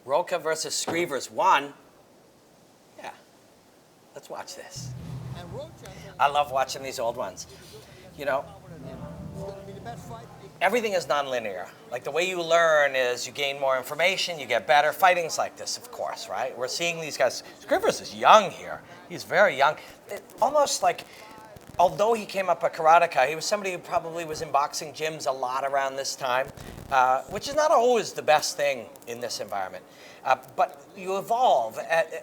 Rocha versus Skrivers 1. Yeah, let's watch this. I love watching these old ones. You know, everything is nonlinear. Like the way you learn is you gain more information, you get better. Fighting's like this, of course, right? We're seeing these guys. Skrivers is young here. He's very young. Almost like, although he came up a karateka, he was somebody who probably was in boxing gyms a lot around this time, which is not always the best thing in this environment. But you evolve.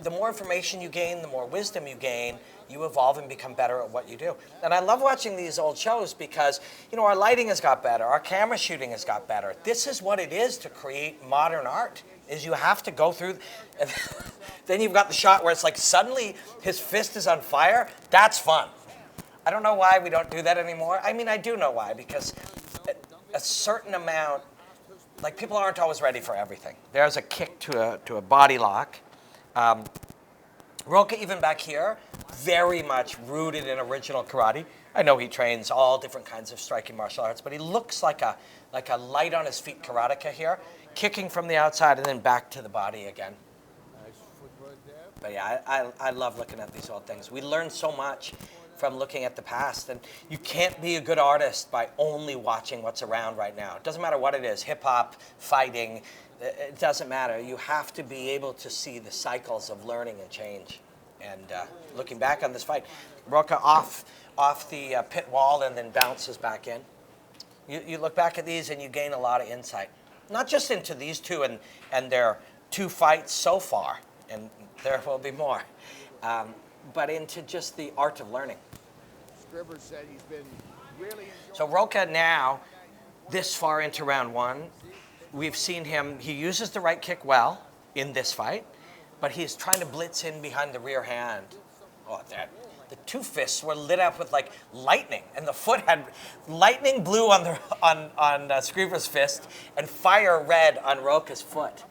The more information you gain, the more wisdom you gain, you evolve and become better at what you do. And I love watching these old shows because, you know, our lighting has got better, our camera shooting has got better. This is what it is to create modern art, is you have to go through, and then you've got the shot where it's like suddenly his fist is on fire. That's fun. I don't know why we don't do that anymore. I mean, I do know why, because a certain amount, like people aren't always ready for everything. There's a kick to a body lock. Rocha, even back here, very much rooted in original karate. I know he trains all different kinds of striking martial arts, but he looks like a light on his feet karateka here, kicking from the outside and then back to the body again. But yeah, I love looking at these old things. We learn so much from looking at the past, and you can't be a good artist by only watching what's around right now. It doesn't matter what it is, hip hop, fighting, it doesn't matter. You have to be able to see the cycles of learning and change. And looking back on this fight, Rocha off the pit wall and then bounces back in. You look back at these and you gain a lot of insight, not just into these two and their two fights so far, and there will be more, but into just the art of learning. Skrivers said he's been really So Rocha now, this far into round one, we've seen him, he uses the right kick well in this fight, but he's trying to blitz in behind the rear hand. Oh, the two fists were lit up with like lightning, and the foot had lightning blue on Skrivers' fist and fire red on Rocha's foot.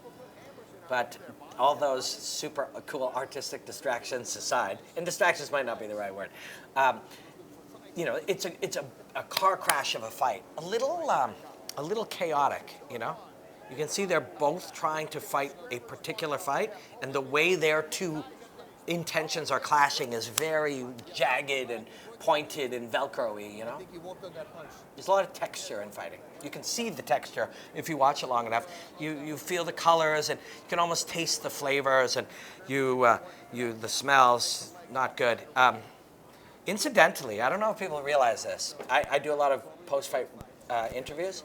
But all those super cool artistic distractions aside, and distractions might not be the right word, you know, it's a car crash of a fight, a little chaotic, you know. You can see they're both trying to fight a particular fight, and the way their two intentions are clashing is very jagged and pointed and Velcro-y, you know? There's a lot of texture in fighting. You can see the texture if you watch it long enough. You feel the colors, and you can almost taste the flavors, and the smells, not good. Incidentally, I don't know if people realize this. I do a lot of post-fight interviews.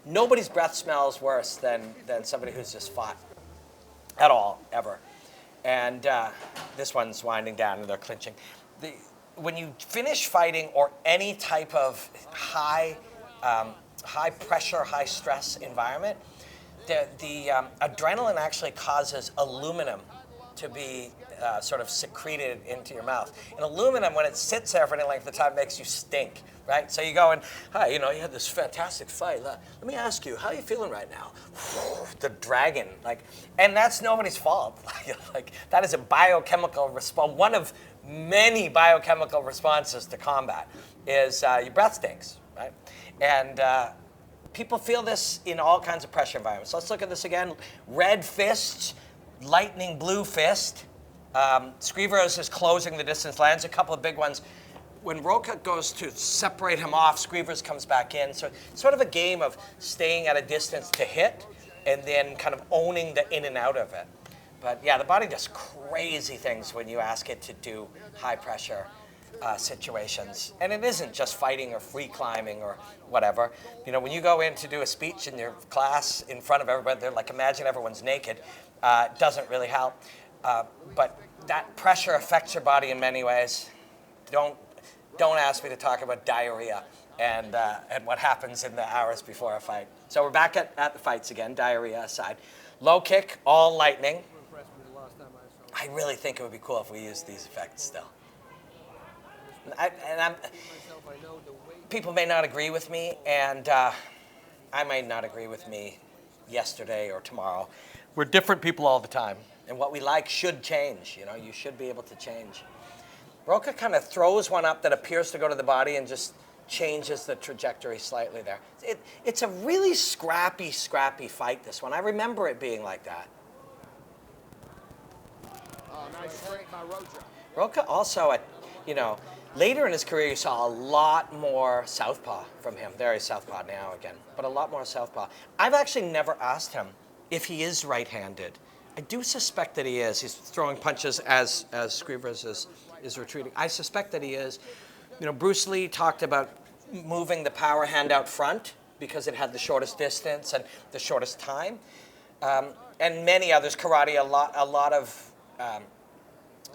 Nobody's breath smells worse than somebody who's just fought at all, ever. And this one's winding down and they're clinching. When you finish fighting or any type of high pressure, high stress environment, the adrenaline actually causes aluminum to be sort of secreted into your mouth. And aluminum, when it sits there for any length of time, makes you stink, right? So you go and, hi, you know, you had this fantastic fight. Let me ask you, how are you feeling right now? The dragon, and that's nobody's fault. Like that is a biochemical response. One of many biochemical responses to combat is your breath stinks, right? And people feel this in all kinds of pressure environments. So let's look at this again. Red fist, lightning blue fist. Skrivers is closing the distance, lands a couple of big ones. When Rocha goes to separate him off, Skrivers comes back in. So it's sort of a game of staying at a distance to hit and then kind of owning the in and out of it. But yeah, the body does crazy things when you ask it to do high pressure situations. And it isn't just fighting or free climbing or whatever. You know, when you go in to do a speech in your class in front of everybody, they're like, imagine everyone's naked. It doesn't really help. But that pressure affects your body in many ways. Don't ask me to talk about diarrhea and what happens in the hours before a fight. So we're back at the fights again, diarrhea aside. Low kick, all lightning. I really think it would be cool if we used these effects still. People may not agree with me, and I might not agree with me yesterday or tomorrow. We're different people all the time, and what we like should change. You know, you should be able to change. Rocha kind of throws one up that appears to go to the body and just changes the trajectory slightly there. It's a really scrappy fight, this one. I remember it being like that. Oh, nice straight by Rocha. Rocha also, later in his career, you saw a lot more southpaw from him. There he's southpaw now again, but a lot more southpaw. I've actually never asked him if he is right-handed. I do suspect that he is. He's throwing punches as Skrivers is retreating. I suspect that he is. Bruce Lee talked about moving the power hand out front because it had the shortest distance and the shortest time. And many others, karate, a lot of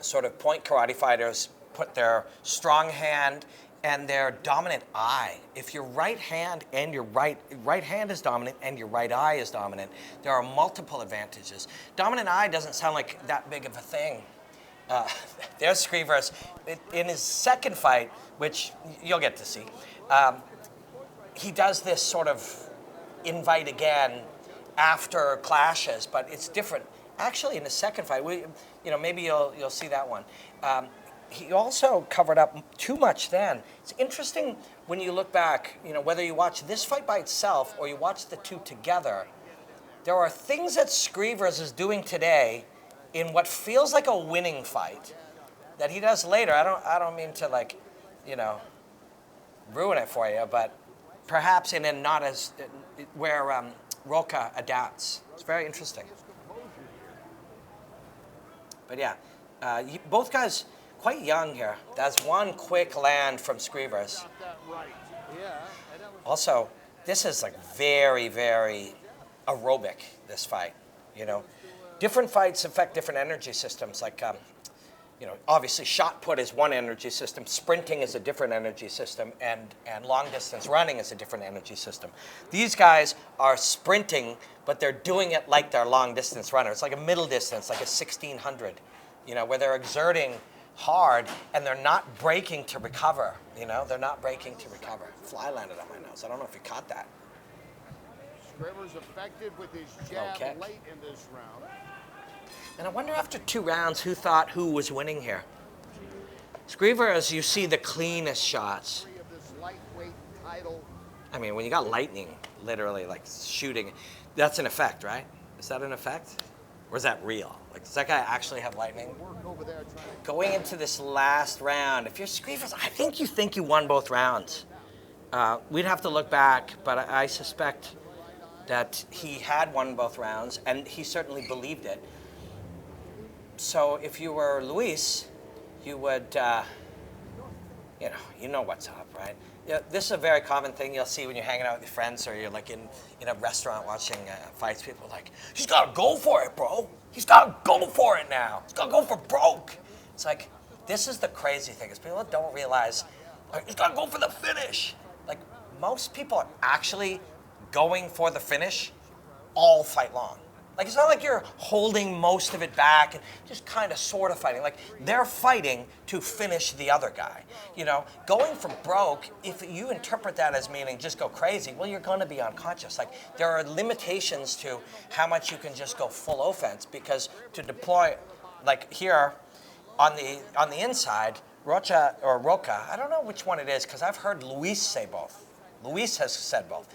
sort of point karate fighters put their strong hand and their dominant eye. If your right hand and your right hand is dominant and your right eye is dominant, there are multiple advantages. Dominant eye doesn't sound like that big of a thing. There's Skrivers. In his second fight, which you'll get to see, he does this sort of invite again after clashes, but it's different. Actually, in the second fight, maybe you'll see that one. He also covered up too much then. It's interesting when you look back, whether you watch this fight by itself or you watch the two together, there are things that Skrivers is doing today in what feels like a winning fight that he does later. I don't mean to ruin it for you, but perhaps in a not as where Rocha adapts. It's very interesting. But yeah, both guys quite young here. That's one quick land from Skrivers. Also, this is like very, very aerobic, this fight, Different fights affect different energy systems. Like, obviously shot put is one energy system, sprinting is a different energy system, and long distance running is a different energy system. These guys are sprinting, but they're doing it like they're long distance runners. It's like a middle distance, like a 1600, where they're exerting hard and they're not braking to recover. They're not braking to recover. Fly landed on my nose. I don't know if you caught that. Skrivers effective with his jab late in this round. And I wonder after 2 rounds who thought who was winning here. Skrivers, you see the cleanest shots. I mean, when you got lightning, literally like shooting, that's an effect, right? Is that an effect? Or is that real? Like, does that guy actually have lightning? Going into this last round, if you're Skrivers, I think you won both rounds. We'd have to look back, but I suspect that he had won both rounds, and he certainly believed it. So if you were Luis, you would, you know what's up, right? This is a very common thing you'll see when you're hanging out with your friends or you're like in a restaurant watching fights. People are like, he's got to go for it, bro. He's got to go for it now. He's got to go for broke. It's like, this is the crazy thing is people don't realize, he's got to go for the finish. Like, most people are actually going for the finish all fight long. Like, it's not like you're holding most of it back and just kind of sort of fighting. Like, they're fighting to finish the other guy. Going for broke, if you interpret that as meaning just go crazy, well, you're going to be unconscious. Like, there are limitations to how much you can just go full offense because to deploy, like here on the inside, Rocha, I don't know which one it is because I've heard Luis say both. Luis has said both.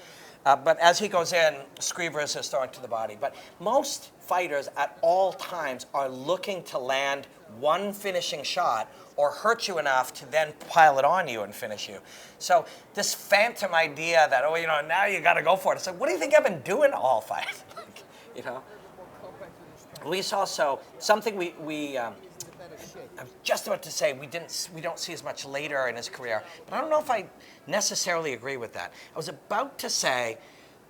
But as he goes in, Skrivers is throwing to the body. But most fighters at all times are looking to land one finishing shot or hurt you enough to then pile it on you and finish you. So this phantom idea that, now you got to go for it. It's like, what do you think I've been doing all fight? Luis also, something I'm just about to say we don't see as much later in his career, but I don't know if I necessarily agree with that. I was about to say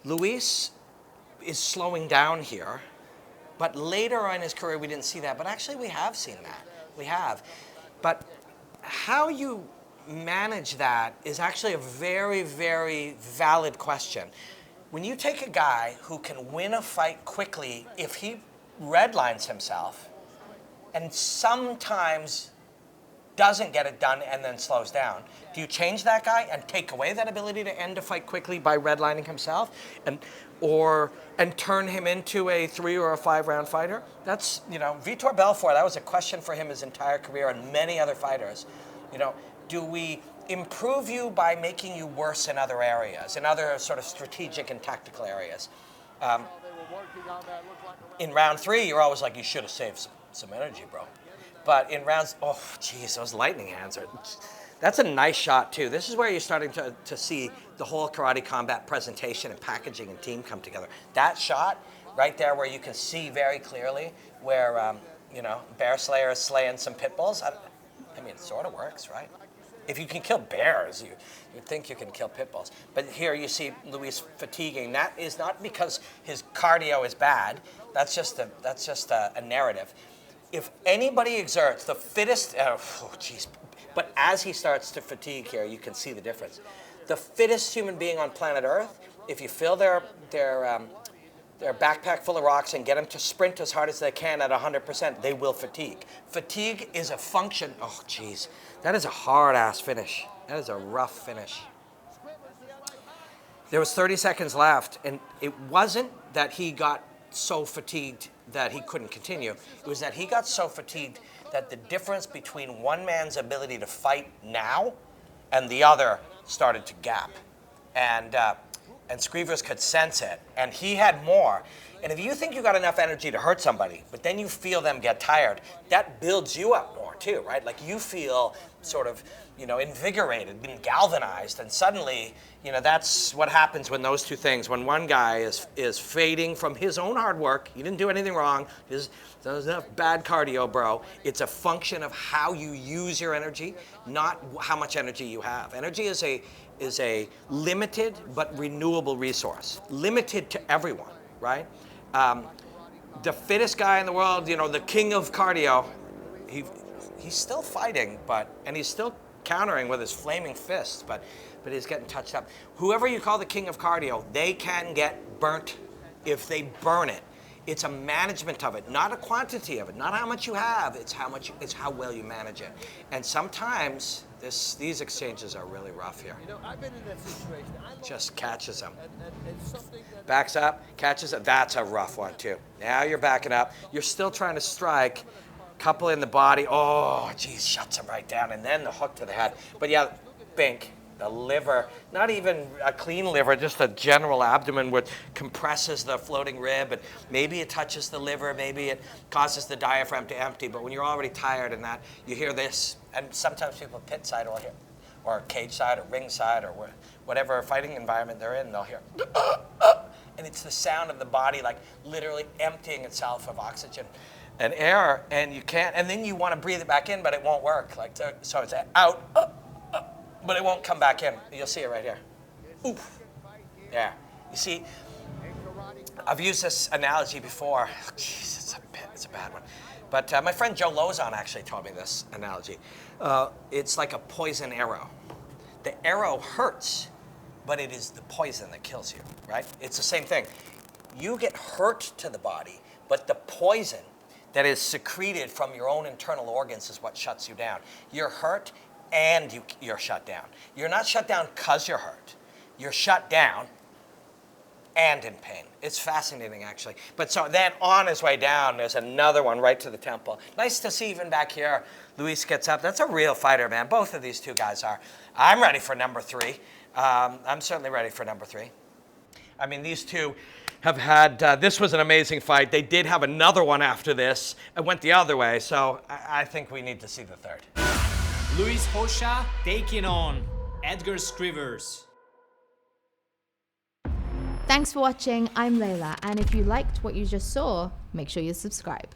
Luis is slowing down here, but later in his career we didn't see that, but actually we have seen that. We have. But how you manage that is actually a very, very valid question. When you take a guy who can win a fight quickly if he redlines himself, and sometimes doesn't get it done and then slows down. Do you change that guy and take away that ability to end a fight quickly by redlining himself and turn him into a 3 or a 5 round fighter? That's, Vitor Belfort, that was a question for him his entire career and many other fighters. Do we improve you by making you worse in other areas, in other sort of strategic and tactical areas? In round 3, you're always like, you should have some energy, bro. But in rounds, oh, geez, those lightning hands are. That's a nice shot too. This is where you're starting to see the whole karate combat presentation and packaging and team come together. That shot right there, where you can see very clearly where Bear Slayer is slaying some pit bulls. I mean, it sort of works, right? If you can kill bears, you'd think you can kill pit bulls. But here you see Luis fatiguing. That is not because his cardio is bad. That's just a narrative. If anybody exerts the fittest, but as he starts to fatigue here, you can see the difference. The fittest human being on planet Earth, if you fill their backpack full of rocks and get them to sprint as hard as they can at 100%, they will fatigue. Fatigue is a function, oh geez, that is a hard ass finish. That is a rough finish. There was 30 seconds left, and it wasn't that he got so fatigued that he couldn't continue. It was that he got so fatigued that the difference between one man's ability to fight now and the other started to gap. And Skrivers could sense it, and he had more. And if you think you got enough energy to hurt somebody, but then you feel them get tired, that builds you up more too, right? Like you feel sort of, invigorated, been galvanized, and suddenly, that's what happens when those two things, when one guy is fading from his own hard work, he didn't do anything wrong, there's enough bad cardio, bro. It's a function of how you use your energy, not how much energy you have. Energy is a limited but renewable resource, limited to everyone, right? The fittest guy in the world, the king of cardio, he's still fighting, and he's still countering with his flaming fists, but he's getting touched up. Whoever you call the king of cardio, they can get burnt if they burn it. It's a management of it, not a quantity of it, not how much you have. It's how well you manage it. And sometimes these exchanges are really rough here. I've been in that situation. Just catches him. And Backs up, catches it. That's a rough one too. Now you're backing up. You're still trying to strike. Couple in the body. Oh, geez, shuts him right down. And then the hook to the head. But yeah, bink. The liver, not even a clean liver, just a general abdomen which compresses the floating rib, and maybe it touches the liver, maybe it causes the diaphragm to empty, but when you're already tired and that, you hear this, and sometimes people pit side will hear, or cage side, or ring side, or whatever fighting environment they're in, they'll hear, and it's the sound of the body like literally emptying itself of oxygen and air, and you can't, and then you want to breathe it back in, but it won't work, so it's out, but it won't come back in. You'll see it right here. Oof. Yeah. You see, I've used this analogy before. Jeez, it's a bad one. But my friend Joe Lozon actually told me this analogy. It's like a poison arrow. The arrow hurts, but it is the poison that kills you, right? It's the same thing. You get hurt to the body, but the poison that is secreted from your own internal organs is what shuts you down. You're hurt, and you're shut down. You're not shut down because you're hurt. You're shut down and in pain. It's fascinating, actually. But so then on his way down, there's another one right to the temple. Nice to see even back here, Luis gets up. That's a real fighter, man. Both of these two guys are. I'm ready for number 3. I'm certainly ready for number 3. I mean, these two have had, this was an amazing fight. They did have another one after this. It went the other way, so I think we need to see the third. Luis Rocha taking on Edgar Skrivers. Thanks for watching. I'm Layla, and if you liked what you just saw, make sure you subscribe.